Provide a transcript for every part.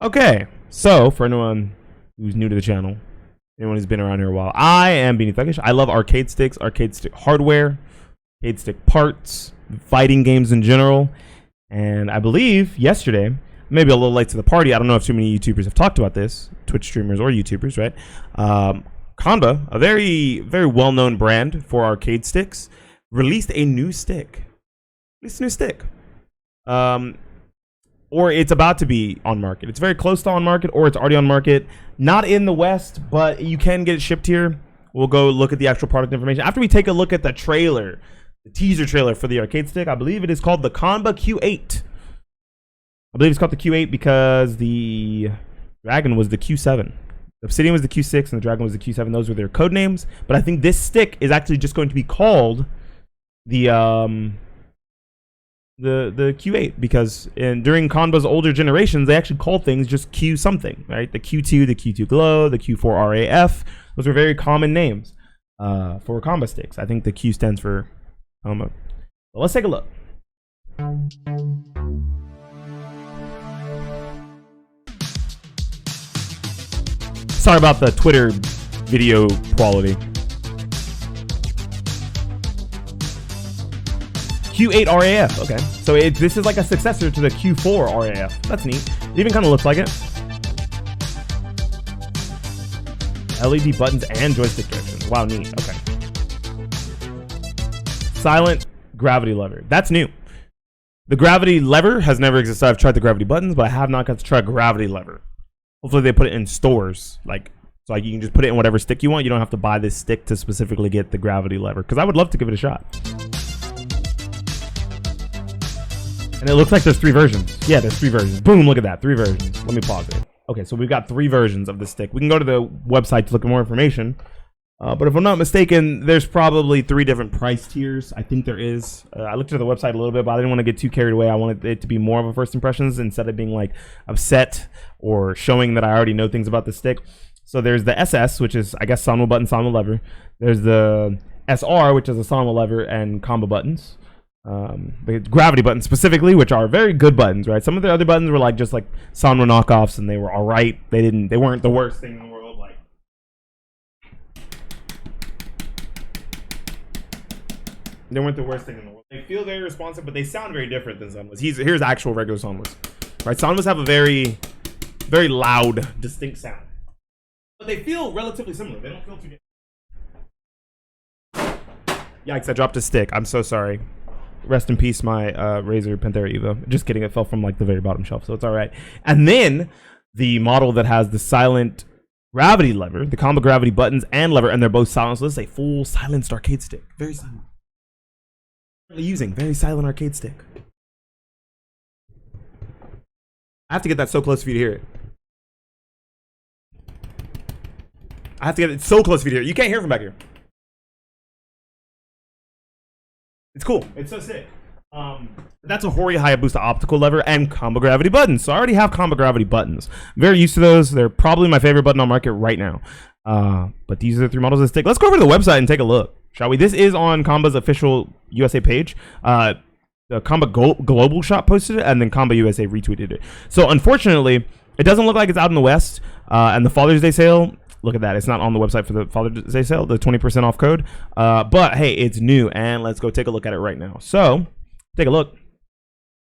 Okay, so for anyone who's new to the channel, anyone who's been around here a while, I am Beanie Thuggish. I love arcade sticks, arcade stick hardware, arcade stick parts, fighting games in general. And I believe yesterday, maybe a little late to the party, I don't know if too many YouTubers have talked about this, Twitch streamers or YouTubers, right? Qanba, a very, very well-known brand for arcade sticks, released a new stick. Or it's about to be on market. It's very close to on market, or it's already on market. Not in the West, but you can get it shipped here. We'll go look at the actual product information after we take a look at the trailer, the teaser trailer for the arcade stick. I believe it is called the Qanba Q8. I believe it's called the Q8 because the Dragon was the Q7. The Obsidian was the Q6 and the Dragon was the Q7. Those were their code names. But I think this stick is actually just going to be called the Q8 because during Qanba's older generations, they actually called things just Q something, right? The Q2, the Q2 Glow, the Q4 RAF. Those are very common names for Qanba sticks. I think the Q stands for Qanba. So let's take a look. Sorry about the Twitter video quality. Q8 RAF, okay. So this is like a successor to the Q4 RAF. That's neat. It even kind of looks like it. LED buttons and joystick directions. Wow, neat. Okay. Silent gravity lever. That's new. The gravity lever has never existed. I've tried the gravity buttons, but I have not got to try gravity lever. Hopefully they put it in stores, so you can just put it in whatever stick you want. You don't have to buy this stick to specifically get the gravity lever, because I would love to give it a shot. And it looks like there's 3 versions. Yeah, there's 3 versions. Boom, look at that. 3 versions. Let me pause it. Okay, so we've got 3 versions of the stick. We can go to the website to look at more information. But if I'm not mistaken, there's probably 3 different price tiers. I think there is. I looked at the website a little bit, but I didn't want to get too carried away. I wanted it to be more of a first impressions instead of being like upset or showing that I already know things about the stick. So there's the SS, which is, I guess, Sanwa button, Sanwa lever. There's the SR, which is a Sanwa lever and Qanba buttons. The gravity buttons specifically, which are very good buttons, right? Some of the other buttons were like just like Sanwa knockoffs, and they were all right. They weren't the worst thing in the world. Like, they weren't the worst thing in the world. They feel very responsive, but they sound very different than Sanwas. Here's actual regular Sanwas, right? Sanwas have a very, very loud, distinct sound, but they feel relatively similar. They don't feel too different. Yikes! I dropped a stick. I'm so sorry. Rest in peace, my Razer Panthera Evo. Just kidding. It fell from like the very bottom shelf, so it's all right. And then the model that has the silent gravity lever, the Qanba gravity buttons and lever, and they're both silent. So this is a full silenced arcade stick. Very silent. Using very silent arcade stick. I have to get that so close for you to hear it. I have to get it so close for you to hear it. You can't hear from back here. It's cool. It's so sick. That's a Hori Hayabusa optical lever and Qanba gravity buttons. So I already have Qanba gravity buttons. I'm very used to those. They're probably my favorite button on market right now. But these are the 3 models of the stick. Let's go over to the website and take a look, shall we? This is on Qanba's official USA page. The Qanba Global Shop posted it, and then Qanba USA retweeted it. So unfortunately, it doesn't look like it's out in the West. And the Father's Day sale, look at that. It's not on the website for the Father's Day sale, the 20% off code. But hey, it's new, and let's go take a look at it right now. So take a look.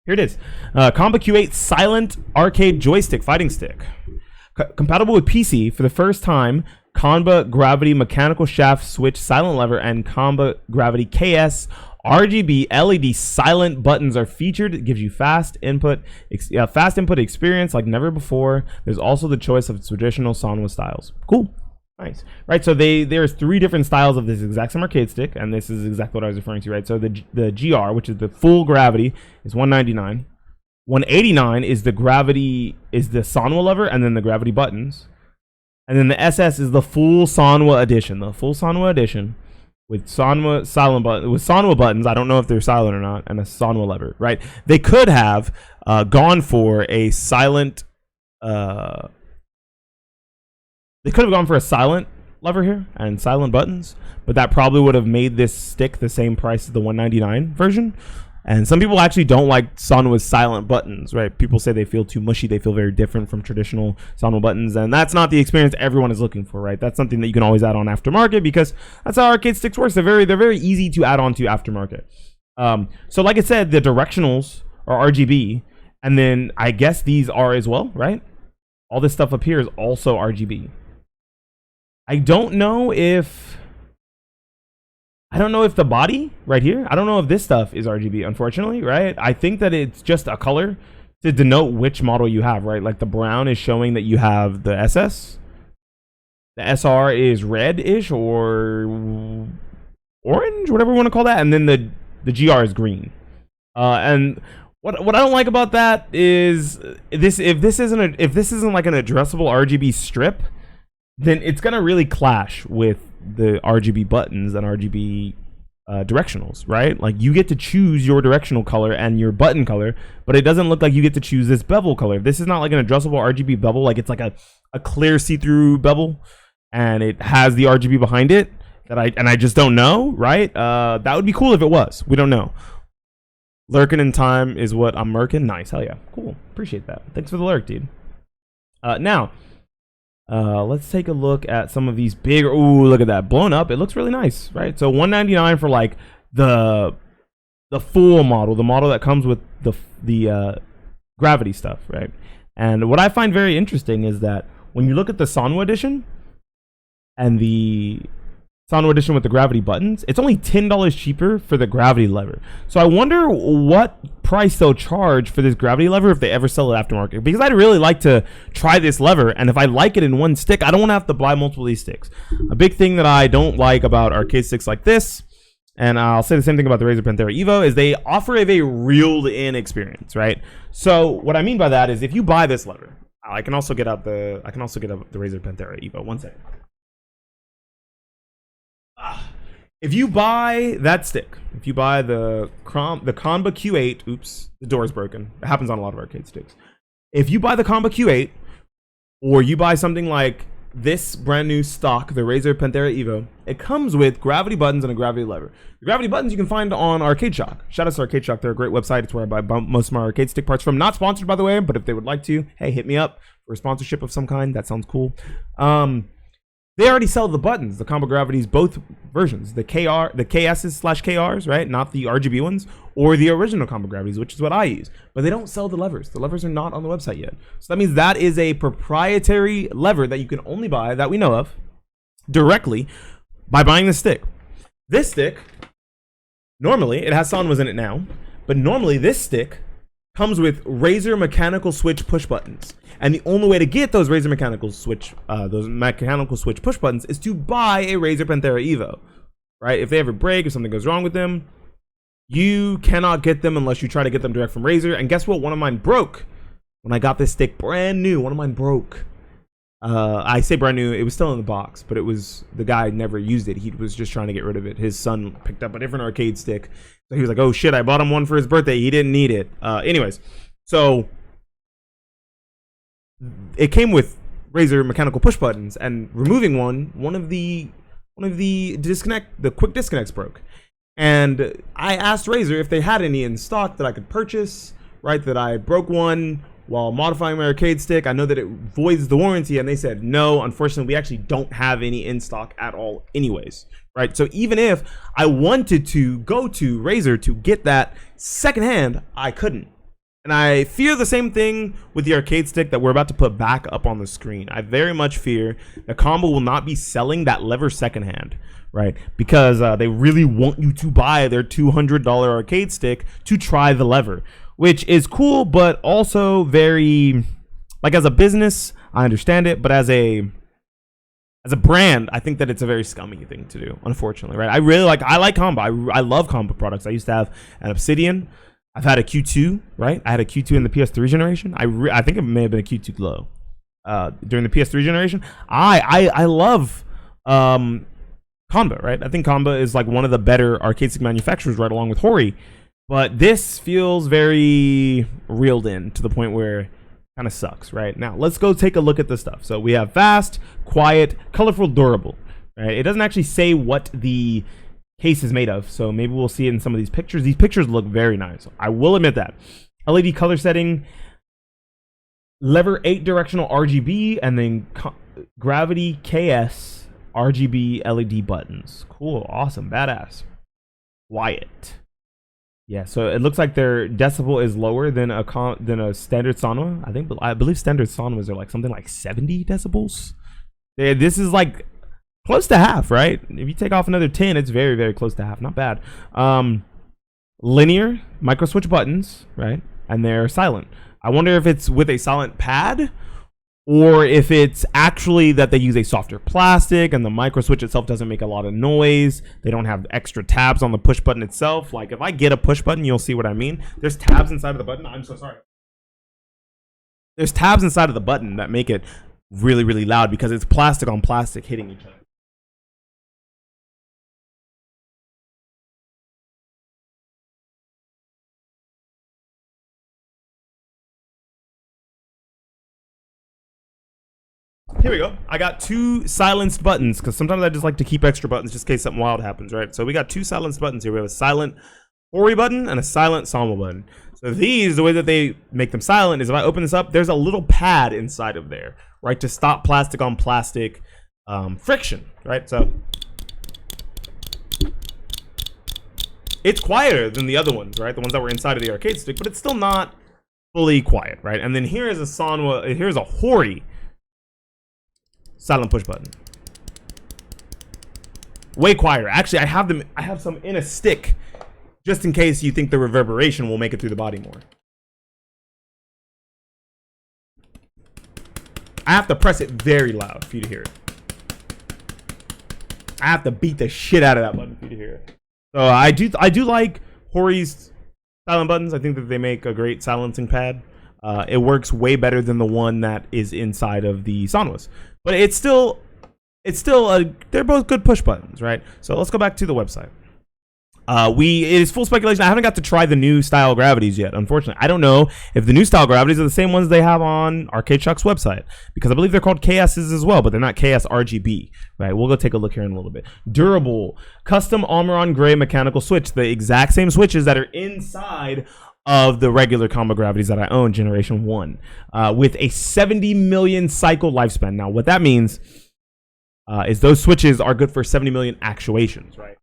Here it is. Qanba Q8 Silent Arcade Joystick Fighting Stick. Compatible with PC for the first time. Qanba Gravity Mechanical Shaft Switch Silent Lever and Qanba Gravity KS RGB LED silent buttons are featured. It gives you fast input experience like never before. There's also the choice of traditional Sanwa styles. Cool. Nice. Right, so there's 3 different styles of this exact same arcade stick, and this is exactly what I was referring to, right? So the GR, which is the full gravity, is $199. $189 is the gravity, is the Sanwa lever, and then the gravity buttons. And then the SS is the full Sanwa edition. The full Sanwa edition with Sanwa silent button, with Sanwa buttons. I don't know if they're silent or not, and a Sanwa lever, right? They could have gone for a silent they could have gone for a silent lever here and silent buttons, but that probably would have made this stick the same price as the $199 version. And some people actually don't like Sanwa's silent buttons, right? People say they feel too mushy. They feel very different from traditional Sanwa buttons. And that's not the experience everyone is looking for, right? That's something that you can always add on Aftermarket because that's how arcade sticks works. They're very easy to add on to Aftermarket. So like I said, the directionals are RGB. And then I guess these are as well, right? All this stuff up here is also RGB. I don't know if the body right here, I don't know if this stuff is RGB, unfortunately, right? I think that it's just a color to denote which model you have, right? Like the brown is showing that you have the SS. The SR is red-ish or orange, whatever you want to call that. And then the GR is green. And what I don't like about that is if this isn't like an addressable RGB strip, then it's gonna really clash with the RGB buttons and RGB directionals, right? Like you get to choose your directional color and your button color, but it doesn't look like you get to choose this bevel color. This is not like an addressable RGB bevel, like it's like a clear see-through bevel, and it has the RGB behind it that I just don't know, right? That would be cool if it was. We don't know. Lurking in time is what I'm murking. Nice, hell yeah, cool. Appreciate that. Thanks for the lurk, dude. Now. Let's take a look at some of these bigger. Ooh, look at that, blown up. It looks really nice, right? So $199 for like the full model, the model that comes with the gravity stuff, right? And what I find very interesting is that when you look at the Sanwa edition and the Sanwa edition with the gravity buttons, it's only $10 cheaper for the gravity lever. So I wonder what price they'll charge for this gravity lever if they ever sell it aftermarket, because I'd really like to try this lever, and if I like it in one stick, I don't want to have to buy multiple of these sticks. A big thing that I don't like about arcade sticks like this, and I'll say the same thing about the Razer Panthera Evo, is they offer a very reeled in experience, right? So what I mean by that is if you buy this lever, I can also get out the Razer Panthera Evo. One second. If you buy that stick, if you buy the Qanba Q8, oops, the door's broken. It happens on a lot of arcade sticks. If you buy the Qanba Q8, or you buy something like this brand new stock, the Razer Panthera Evo, it comes with gravity buttons and a gravity lever. The gravity buttons you can find on Arcade Shock. Shout out to Arcade Shock. They're a great website. It's where I buy most of my arcade stick parts from. Not sponsored, by the way, but if they would like to, hey, hit me up for a sponsorship of some kind. That sounds cool. They already sell the buttons, the Combo Gravities, both versions, the KSs/KRs, right? Not the RGB ones, or the original Combo Gravities, which is what I use. But they don't sell the levers. The levers are not on the website yet. So that means that is a proprietary lever that you can only buy, that we know of, directly by buying the stick. This stick, normally, it has Sanwas in it now, but normally this stick comes with Razer mechanical switch push buttons. And the only way to get those Razer mechanical switch push buttons is to buy a Razer Panthera Evo, right? If they ever break or something goes wrong with them, you cannot get them unless you try to get them direct from Razer. And guess what? One of mine broke when I got this stick brand new. One of mine broke. I say brand new. It was still in the box, but it was, the guy never used it. He was just trying to get rid of it. His son picked up a different arcade stick. So he was like, oh shit, I bought him one for his birthday. He didn't need it. Anyways, so it came with Razer mechanical push buttons, and removing one of the quick disconnects broke. And I asked Razer if they had any in stock that I could purchase, right? That I broke one while modifying my arcade stick. I know that it voids the warranty, and they said, no, unfortunately, we actually don't have any in stock at all anyways, right? So even if I wanted to go to Razer to get that secondhand, I couldn't. And I fear the same thing with the arcade stick that we're about to put back up on the screen. I very much fear that Qanba will not be selling that lever secondhand, right? Because they really want you to buy their $200 arcade stick to try the lever, which is cool, but also very, like, as a business, I understand it, but as a brand, I think that it's a very scummy thing to do, unfortunately, right? I like Qanba. I love Qanba products. I used to have an Obsidian. I've had a Q2, right? I had a Q2 in the PS3 generation. I think it may have been a Q2 Glow during the PS3 generation. I love Qanba, right? I think Qanba is like one of the better arcade stick manufacturers, right along with Hori. But this feels very reeled in to the point where it kind of sucks, right? Now, let's go take a look at this stuff. So we have fast, quiet, colorful, durable, right? It doesn't actually say what the case is made of. So maybe we'll see it in some of these pictures. These pictures look very nice. I will admit that. LED color setting, lever 8 directional RGB, and then gravity KS RGB LED buttons. Cool, awesome, badass. Quiet. Yeah, so it looks like their decibel is lower than a standard Sanwa. I believe standard Sanwas are like something like 70 decibels. This is like close to half, right? If you take off another 10, it's very, very close to half. Not bad. Linear micro switch buttons, right? And they're silent. I wonder if it's with a silent pad, or if it's actually that they use a softer plastic and the micro switch itself doesn't make a lot of noise. They don't have extra tabs on the push button itself. Like if I get a push button, you'll see what I mean. There's tabs inside of the button. I'm so sorry. There's tabs inside of the button that make it really, really loud because it's plastic on plastic hitting each other. Here we go. I got 2 silenced buttons because sometimes I just like to keep extra buttons just in case something wild happens, right? So we got 2 silenced buttons here. We have a silent Hori button and a silent Sanwa button. So these, the way that they make them silent is if I open this up, there's a little pad inside of there, right? To stop plastic on plastic friction, right? So it's quieter than the other ones, right? The ones that were inside of the arcade stick, but it's still not fully quiet, right? And then here is a Sanwa, here's a Hori silent push button. Way quieter. Actually, I have some in a stick just in case you think the reverberation will make it through the body more. I have to press it very loud for you to hear it. I have to beat the shit out of that button for you to hear it. So I do like Hori's silent buttons. I think that they make a great silencing pad. It works way better than the one that is inside of the Sanwas. But it's still they're both good push buttons, right? So let's go back to the website. It is full speculation. I haven't got to try the new style gravities yet, unfortunately. I don't know if the new style gravities are the same ones they have on Arcade Shock's website, because I believe they're called KS's as well, but they're not KS RGB, right? We'll go take a look here in a little bit. Durable, custom Almiron gray mechanical switch, the exact same switches that are inside of the regular Qanba gravities that I own, Generation 1, with a 70 million cycle lifespan. Now, what that means is those switches are good for 70 million actuations, right?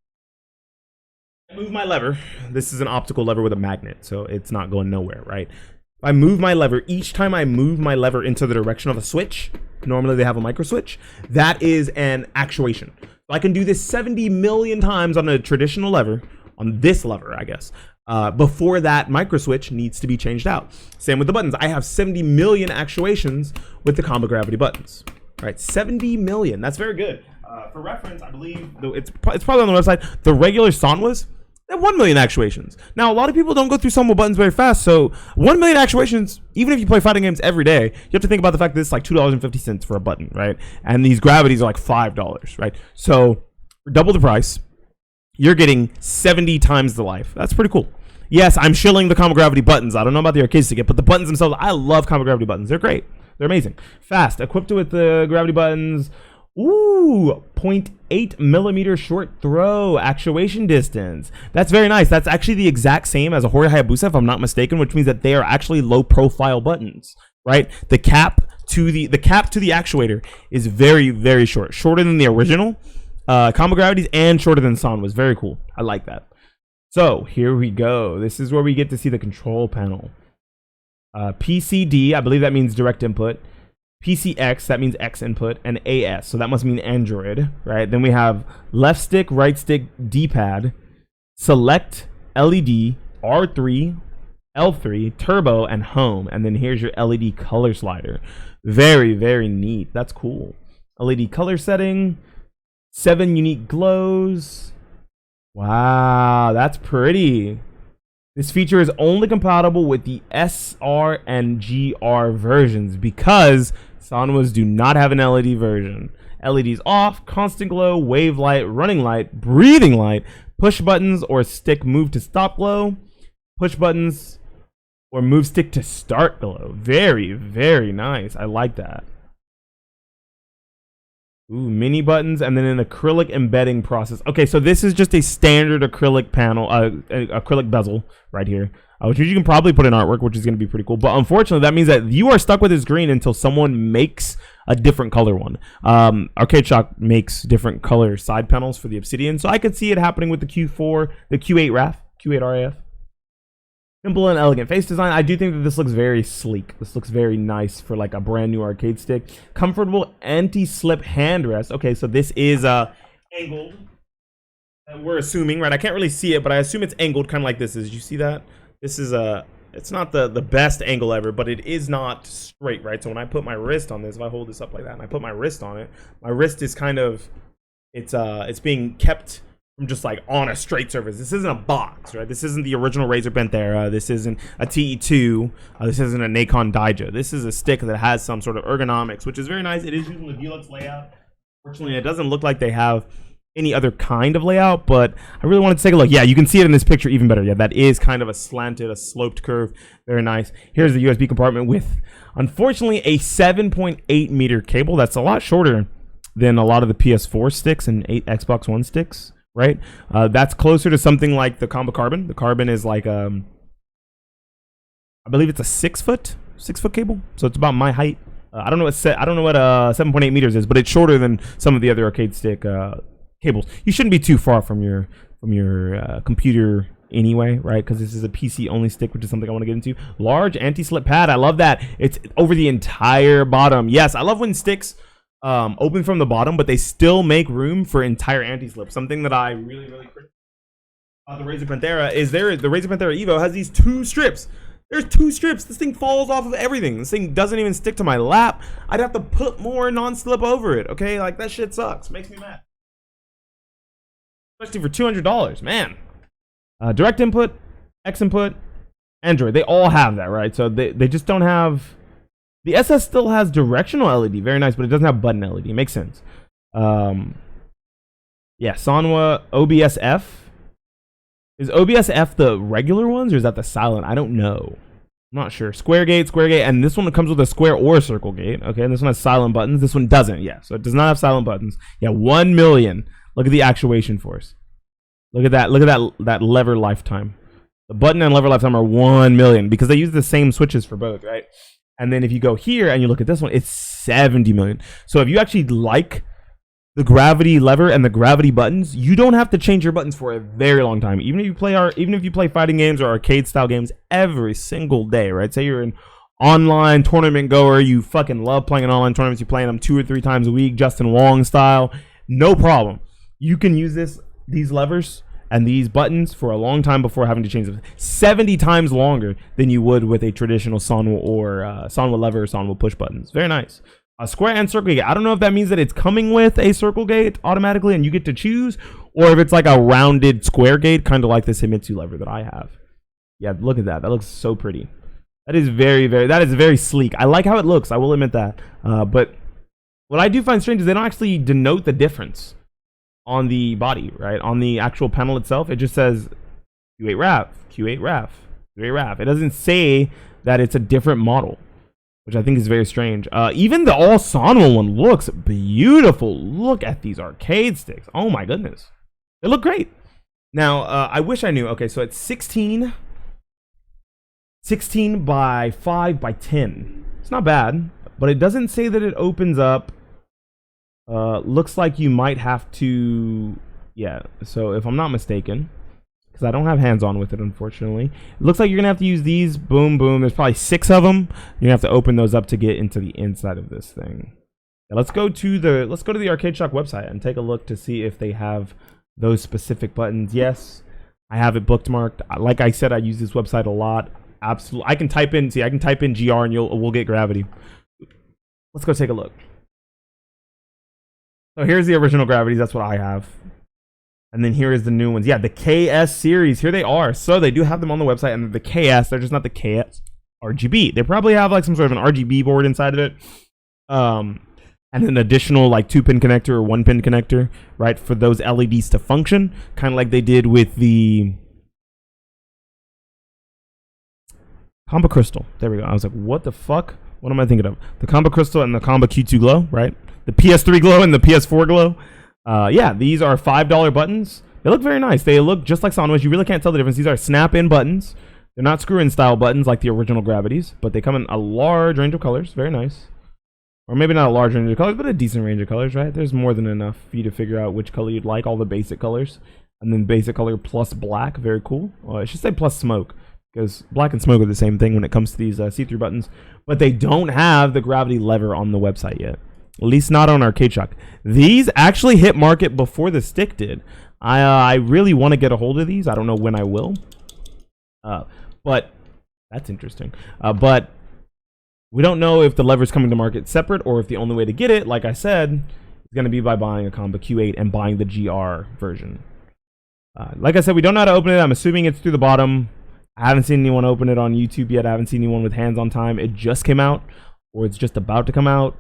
I move my lever. This is an optical lever with a magnet, so it's not going nowhere, right? If I move my lever, each time I move my lever into the direction of a switch, normally they have a micro switch, that is an actuation. So I can do this 70 million times on a traditional lever, on this lever, I guess, before that micro switch needs to be changed out. Same with the buttons. I have 70 million actuations with the Qanba gravity buttons. Right, 70 million. That's very good. For reference, I believe it's probably on the website. The regular Sanwas, they have 1 million actuations. Now, a lot of people don't go through Sanwa buttons very fast, so 1 million actuations, even if you play fighting games every day, you have to think about the fact that it's like $2.50 for a button, right? And these gravities are like $5, right? So, for double the price, you're getting 70 times the life. That's pretty cool. Yes, I'm shilling the Qanba gravity buttons. I don't know about the arcade stick, but the buttons themselves, I love Qanba gravity buttons. They're great. They're amazing. Fast. Equipped with the gravity buttons. Ooh, 0.8 millimeter short throw actuation distance. That's very nice. That's actually the exact same as a Hori Hayabusa, if I'm not mistaken, which means that they are actually low profile buttons, right? The cap to the actuator is very, very short. Shorter than the original Qanba gravities and shorter than San was very cool. I like that. So here we go. This is where we get to see the control panel. PCD, I believe that means direct input. PCX, that means X input, and AS, so that must mean Android, right? Then we have left stick, right stick, D-pad, select, LED, R3, L3, turbo, and home. And then here's your LED color slider. Very, very neat. That's cool. LED color setting, 7 unique glows. Wow, that's pretty. This feature is only compatible with the SR and GR versions because Sanwas do not have an LED version. LEDs off, constant glow, wave light, running light, breathing light, push buttons or stick move to stop glow, push buttons or move stick to start glow. Very, very nice. I like that. Ooh, mini buttons and then an acrylic embedding process. Okay, so this is just a standard acrylic panel, acrylic bezel right here, which you can probably put in artwork, which is going to be pretty cool. But unfortunately, that means that you are stuck with this green until someone makes a different color one. Arcade Shock makes different color side panels for the Obsidian, so I could see it happening with the Q4, the Q8 RAF, Q8 RAF. Simple and elegant face design. I do think that this looks very sleek. This looks very nice for like a brand new arcade stick. Comfortable anti-slip handrest. Okay, so this is angled. We're assuming, right? I can't really see it, but I assume it's angled kind of like this is. Did you see that? This is it's not the best angle ever, but it is not straight, right? So when I put my wrist on this, if I hold this up like that and I put my wrist on it, my wrist is kind of, it's being kept from just like on a straight surface. This isn't a box, right? This isn't the original Razer Panthera. This isn't a TE2. This isn't a Nacon Daija. This is a stick that has some sort of ergonomics, which is very nice. It is using the Velux layout. Fortunately, it doesn't look like they have any other kind of layout, but I really wanted to take a look. Yeah, you can see it in this picture even better. Yeah, that is kind of a slanted, a sloped curve. Very nice. Here's the USB compartment with, unfortunately, a 7.8 meter cable. That's a lot shorter than a lot of the PS4 sticks and Xbox One sticks. Right, that's closer to something like the Qanba Carbon. The Carbon is like I believe it's a 6 foot cable, so it's about my height. I don't know what 7.8 meters is, but it's shorter than some of the other arcade stick cables. You shouldn't be too far from your computer anyway, right? Because this is a PC only stick, which is something I want to get into. Large anti-slip pad. I love that. It's over the entire bottom. Yes, I love when sticks open from the bottom, but they still make room for entire anti-slip. Something that I really criticize about the Razer Panthera is the Razer Panthera Evo has these 2 strips. There's 2 strips. This thing falls off of everything. This thing doesn't even stick to my lap. I'd have to put more non-slip over it. Okay, like that shit sucks. Makes me mad. Especially for $200, man. Direct input, X input, Android. They all have that, right? So they just don't have. The SS still has directional LED, very nice, but it doesn't have button LED. It makes sense. Yeah, Sanwa OBS-F. Is OBS-F the regular ones, or is that the silent? I don't know. I'm not sure. Square gate, and this one comes with a square or a circle gate. Okay, and this one has silent buttons. This one doesn't. Yeah, so it does not have silent buttons. Yeah, 1 million. Look at the actuation force. Look at that. Look at that lever lifetime. The button and lever lifetime are 1 million because they use the same switches for both, right? And then if you go here and you look at this one, it's 70 million. So if you actually like the gravity lever and the gravity buttons, you don't have to change your buttons for a very long time. Even if you play fighting games or arcade style games every single day, right? Say you're an online tournament goer, you fucking love playing in online tournaments, you play them 2 or 3 times a week, Justin Wong style, no problem. You can use these levers and these buttons for a long time before having to change them. 70 times longer than you would with a traditional Sanwa or Sanwa lever or Sanwa push buttons. Very nice. Square and circle gate. I don't know if that means that it's coming with a circle gate automatically and you get to choose, or if it's like a rounded square gate, kind of like this Himitsu lever that I have. Yeah, look at that. That looks so pretty. That is very sleek. I like how it looks. I will admit that. But what I do find strange is they don't actually denote the difference on the body, right? On the actual panel itself, it just says Q8 RAF, Q8 RAF, Q8 RAF. It doesn't say that it's a different model, which I think is very strange. Even the all Sanwa one looks beautiful. Look at these arcade sticks. Oh my goodness. They look great. Now, I wish I knew. Okay, so it's 16 by 5 by 10. It's not bad, but it doesn't say that it opens up. Looks like you might have to, yeah, so if I'm not mistaken, because I don't have hands-on with it, unfortunately, it looks like you're gonna have to use these. Boom, boom. There's probably 6 of them. You're gonna have to open those up to get into the inside of this thing. Yeah, let's go to the Arcade Shock website and take a look to see if they have those specific buttons. Yes, I have it bookmarked. Like I said, I use this website a lot. Absolutely, I can type in GR and we'll get gravity. Let's go take a look. So here's the original gravities. That's what I have. And then here is the new ones. Yeah, the KS series. Here they are. So they do have them on the website. And the KS, they're just not the KS RGB. They probably have like some sort of an RGB board inside of it. And an additional like 2-pin connector or 1-pin connector, right? For those LEDs to function. Kind of like they did with the Qanba Crystal. There we go. I was like, what the fuck? What am I thinking of? The Qanba Crystal and the Qanba Q2 Glow, right? the PS3 glow and the PS4 glow. Yeah, these are $5 buttons. They look very nice. They look just like Sanwa's. You really can't tell the difference. These are snap-in buttons. They're not screw-in style buttons like the original Gravities, but they come in a large range of colors. Very nice. Or maybe not a large range of colors, but a decent range of colors, right? There's more than enough for you to figure out which color you'd like. All the basic colors. And then basic color plus black. Very cool. I should say plus smoke, because black and smoke are the same thing when it comes to these see-through buttons. But they don't have the gravity lever on the website yet. At least not on Arcade Shock. These actually hit market before the stick did. I really want to get a hold of these. I don't know when I will. But that's interesting. But we don't know if the lever's coming to market separate or if the only way to get it, like I said, is going to be by buying a Qanba Q8 and buying the GR version. Like I said, we don't know how to open it. I'm assuming it's through the bottom. I haven't seen anyone open it on YouTube yet. I haven't seen anyone with hands on time. It just came out, or it's just about to come out.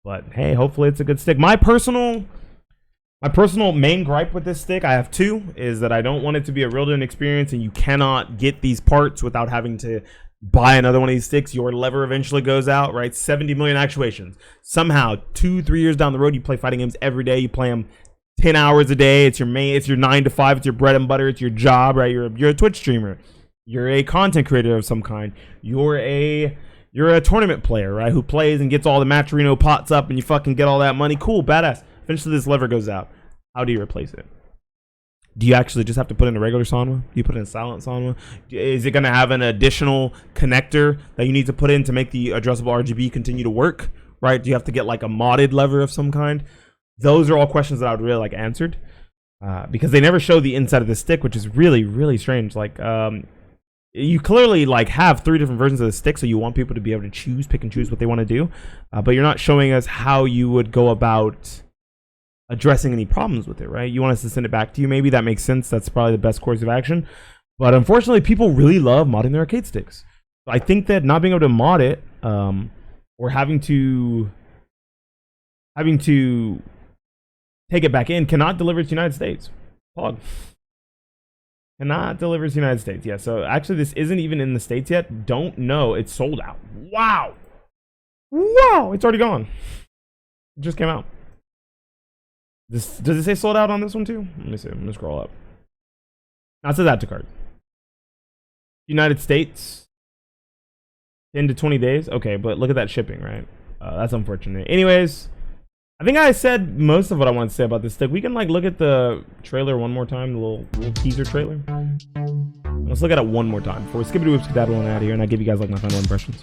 But hey, hopefully it's a good stick. My personal main gripe with this stick, I have two, is that I don't want it to be a reeled-in experience, and you cannot get these parts without having to buy another one of these sticks. Your lever eventually goes out, right? 70 million actuations. Somehow, 2-3 years down the road, you play fighting games every day. You play them 10 hours a day. It's your 9 to 5. It's your bread and butter. It's your job, right? You're a Twitch streamer. You're a content creator of some kind. You're a tournament player, right? Who plays and gets all the Matcherino pots up, and you fucking get all that money. Cool, badass. Eventually, this lever goes out. How do you replace it? Do you actually just have to put in a regular Sanwa? Do you put in a silent Sanwa? Is it going to have an additional connector that you need to put in to make the addressable RGB continue to work? Right? Do you have to get like a modded lever of some kind? Those are all questions that I would really like answered, because they never show the inside of the stick, which is really, really strange. Like, you clearly like have 3 different versions of the stick, so you want people to be able to pick and choose what they want to do, but you're not showing us how you would go about addressing any problems with it, right? You want us to send it back to you. Maybe that makes sense. That's probably the best course of action. But unfortunately, people really love modding their arcade sticks. So I think that not being able to mod it, or having to take it back in, cannot deliver to the United States. Pog. Cannot deliver to the United States. Yeah, so actually this isn't even in the States yet. Don't know. It's sold out. Wow. Wow. It's already gone. It just came out. Does it say sold out on this one too? Let me see. I'm gonna scroll up. Now it says add to cart. United States, 10 to 20 days. Okay, but look at that shipping, right? That's unfortunate. Anyways, I think I said most of what I want to say about this stick. We can like look at the trailer one more time, the little teaser trailer. Let's look at it one more time before we skip it to skedaddle on out of here, and I give you guys like my final impressions.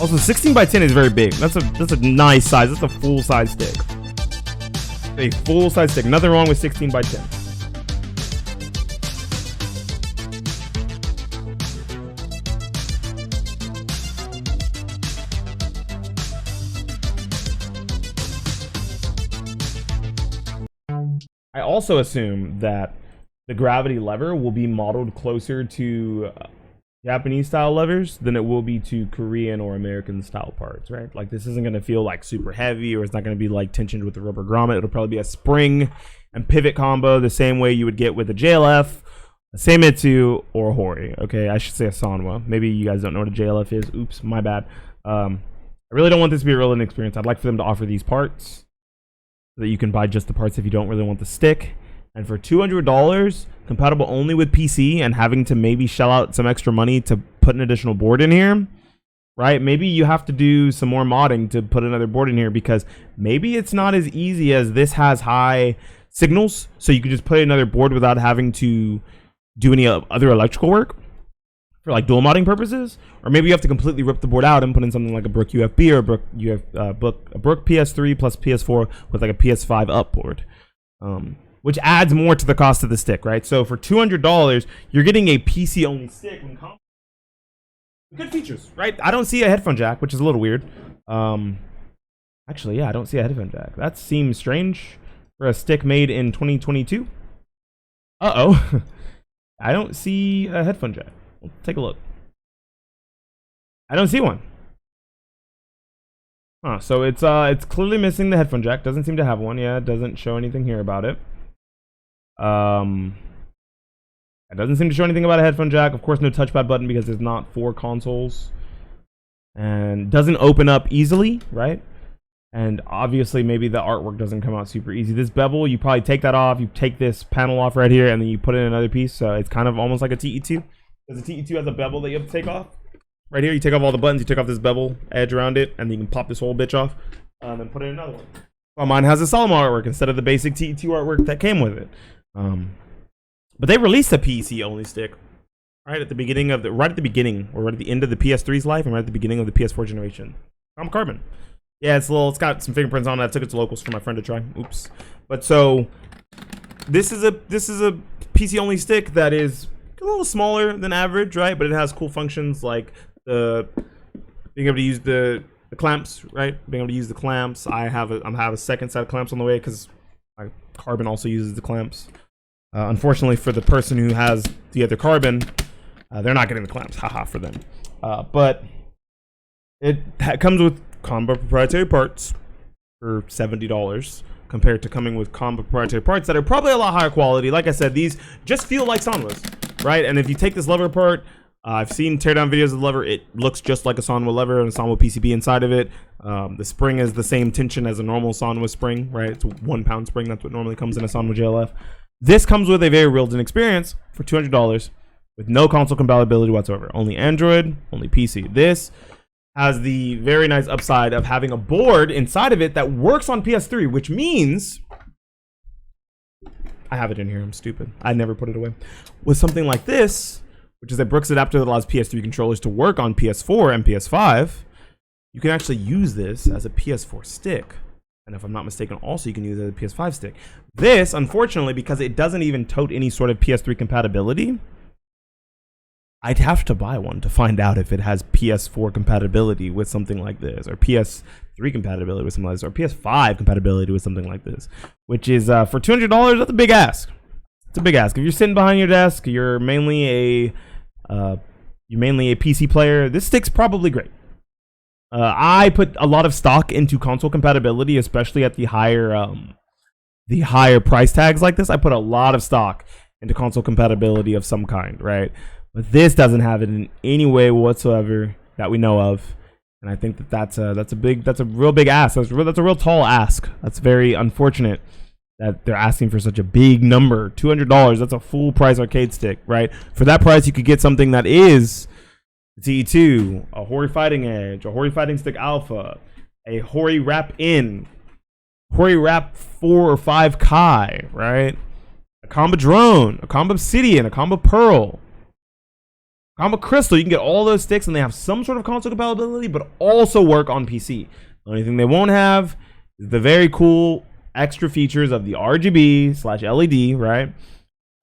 Also, 16 by 10 is very big. That's a nice size. That's a full size stick. A full size stick. Nothing wrong with 16 by 10. I also assume that the gravity lever will be modeled closer to Japanese style levers than it will be to Korean or American style parts, right? Like this isn't going to feel like super heavy, or it's not going to be like tensioned with the rubber grommet. It'll probably be a spring and pivot combo the same way you would get with a JLF, a Seimitsu, or a Hori. Okay, I should say a Sanwa. Maybe you guys don't know what a JLF is. Oops, my bad. I really don't want this to be a real experience. I'd like for them to offer these parts so that you can buy just the parts if you don't really want the stick. And for $200, compatible only with PC, and having to maybe shell out some extra money to put an additional board in here, right? Maybe you have to do some more modding to put another board in here, because maybe it's not as easy as this has high signals, so you can just put another board without having to do any other electrical work for like dual modding purposes. Or maybe you have to completely rip the board out and put in something like a Brook UFB or a Brook PS3 plus PS4 with like a PS5 up board. Which adds more to the cost of the stick, right? So for $200, you're getting a PC-only stick. Good features, right? I don't see a headphone jack, which is a little weird. Actually, yeah, I don't see a headphone jack. That seems strange for a stick made in 2022. Uh-oh. I don't see a headphone jack. We'll take a look. I don't see one. Huh, so it's clearly missing the headphone jack. Doesn't seem to have one. Yeah, it doesn't show anything here about it. It doesn't seem to show anything about a headphone jack. Of course, no touchpad button because it's not for consoles. And doesn't open up easily, right? And obviously, maybe the artwork doesn't come out super easy. This bevel, you probably take that off. You take this panel off right here, and then you put in another piece. So it's kind of almost like a TE2. Because the TE2 has a bevel that you have to take off. Right here, you take off all the buttons. You take off this bevel edge around it, and then you can pop this whole bitch off. And then put in another one. Well, mine has a Solomon artwork instead of the basic TE2 artwork that came with it. But they released a PC only stick right at the beginning of right at the end of the PS3's life, and right at the beginning of the PS4 generation. Carbon. Yeah, it's got some fingerprints on it. I took it to locals for my friend to try. Oops. But so this is a PC only stick that is a little smaller than average, right? But it has cool functions like being able to use the clamps, right? Being able to use the clamps. I have a second set of clamps on the way because my Carbon also uses the clamps. Unfortunately for the person who has the other Carbon, they're not getting the clamps. Haha for them. But it comes with Qanba proprietary parts for $70 compared to coming with Qanba proprietary parts that are probably a lot higher quality. Like I said, these just feel like Sanwas, right? And if you take this lever apart, I've seen teardown videos of the lever. It looks just like a Sanwa lever and a Sanwa PCB inside of it. The spring is the same tension as a normal Sanwa spring, right? It's a 1 pound spring. That's what normally comes in a Sanwa JLF. This comes with a very real-time experience for $200 with no console compatibility whatsoever. Only Android, only PC. This has the very nice upside of having a board inside of it that works on PS3, which means I have it in here. I'm stupid. I never put it away. With something like this, which is a Brooks adapter that allows PS3 controllers to work on PS4 and PS5, you can actually use this as a PS4 stick. And if I'm not mistaken, also you can use it as a PS5 stick. This, unfortunately, because it doesn't even tote any sort of PS3 compatibility, I'd have to buy one to find out if it has PS4 compatibility with something like this, or PS3 compatibility with something like this, or PS5 compatibility with something like this, which is for $200. That's a big ask. It's a big ask. If you're sitting behind your desk, you're mainly a PC player, this stick's probably great. I put a lot of stock into console compatibility, especially at the higher price tags like this. I put a lot of stock into console compatibility of some kind, right? But this doesn't have it in any way whatsoever that we know of, and I think that's a real big ask. That's a real tall ask. That's very unfortunate that they're asking for such a big number. $200. That's a full price arcade stick, right? For that price, you could get something that is T2, a Hori Fighting Edge, a Hori Fighting Stick Alpha, a Hori Wrap In, Hori Wrap 4 or 5 Kai, right? A Qanba Drone, a Qanba Obsidian, a Qanba Pearl, Qanba Crystal. You can get all those sticks and they have some sort of console compatibility, but also work on PC. The only thing they won't have is the very cool extra features of the RGB/LED, right?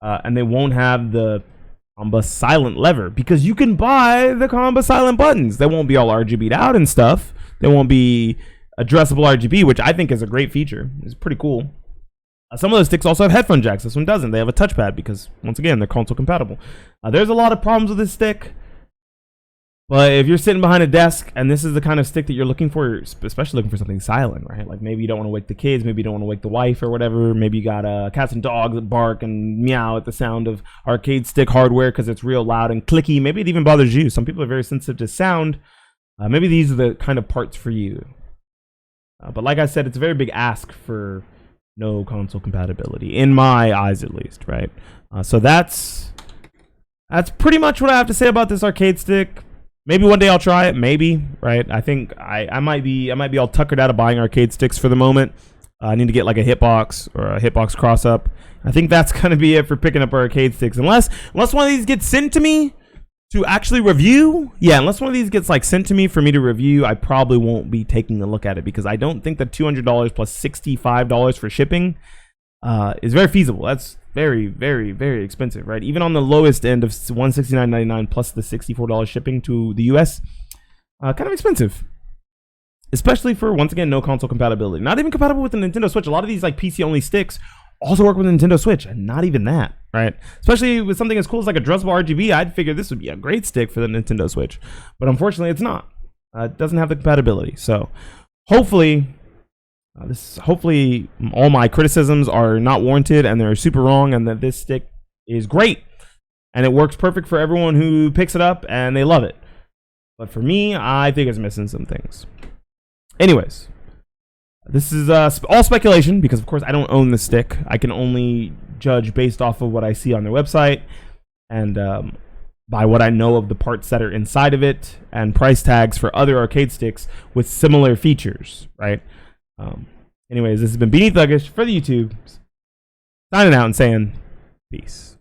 And they won't have the Qanba silent lever, because you can buy the Qanba silent buttons. They won't be all RGB'd out and stuff. They won't be addressable RGB, which I think is a great feature. It's pretty cool. Some of those sticks also have headphone jacks. This one doesn't. They have a touchpad because, once again, they're console compatible. There's a lot of problems with this stick, but if you're sitting behind a desk and this is the kind of stick that you're looking for, especially looking for something silent, right? Like maybe you don't want to wake the kids, maybe you don't want to wake the wife or whatever. Maybe you got cats and dogs that bark and meow at the sound of arcade stick hardware because it's real loud and clicky. Maybe it even bothers you. Some people are very sensitive to sound. Maybe these are the kind of parts for you. But like I said, it's a very big ask for no console compatibility, in my eyes at least, right? So that's pretty much what I have to say about this arcade stick. Maybe one day I'll try it, maybe, right? I think I might be all tuckered out of buying arcade sticks for the moment. I need to get like a hitbox or a hitbox cross up. I think that's gonna be it for picking up arcade sticks, unless one of these gets sent to me to actually review. Yeah, unless one of these gets like sent to me for me to review, I probably won't be taking a look at it, because I don't think that $200 plus $65 for shipping is very feasible. That's very, very, very expensive, right? Even on the lowest end of $169.99 plus the $64 shipping to the US, kind of expensive, especially for, once again, no console compatibility. Not even compatible with the Nintendo Switch. A lot of these like PC only sticks also work with the Nintendo Switch, and not even that, right? Especially with something as cool as like addressable RGB, I'd figure this would be a great stick for the Nintendo Switch, but unfortunately it's not. It doesn't have the compatibility. So hopefully all my criticisms are not warranted and they're super wrong, and that this stick is great. and it works perfect for everyone who picks it up and they love it. But for me, I think it's missing some things. Anyways, this is all speculation because, of course, I don't own the stick. I can only judge based off of what I see on their website and by what I know of the parts that are inside of it and price tags for other arcade sticks with similar features, right? Anyways, this has been Beanie Thuggish for the YouTube. Signing out and saying peace.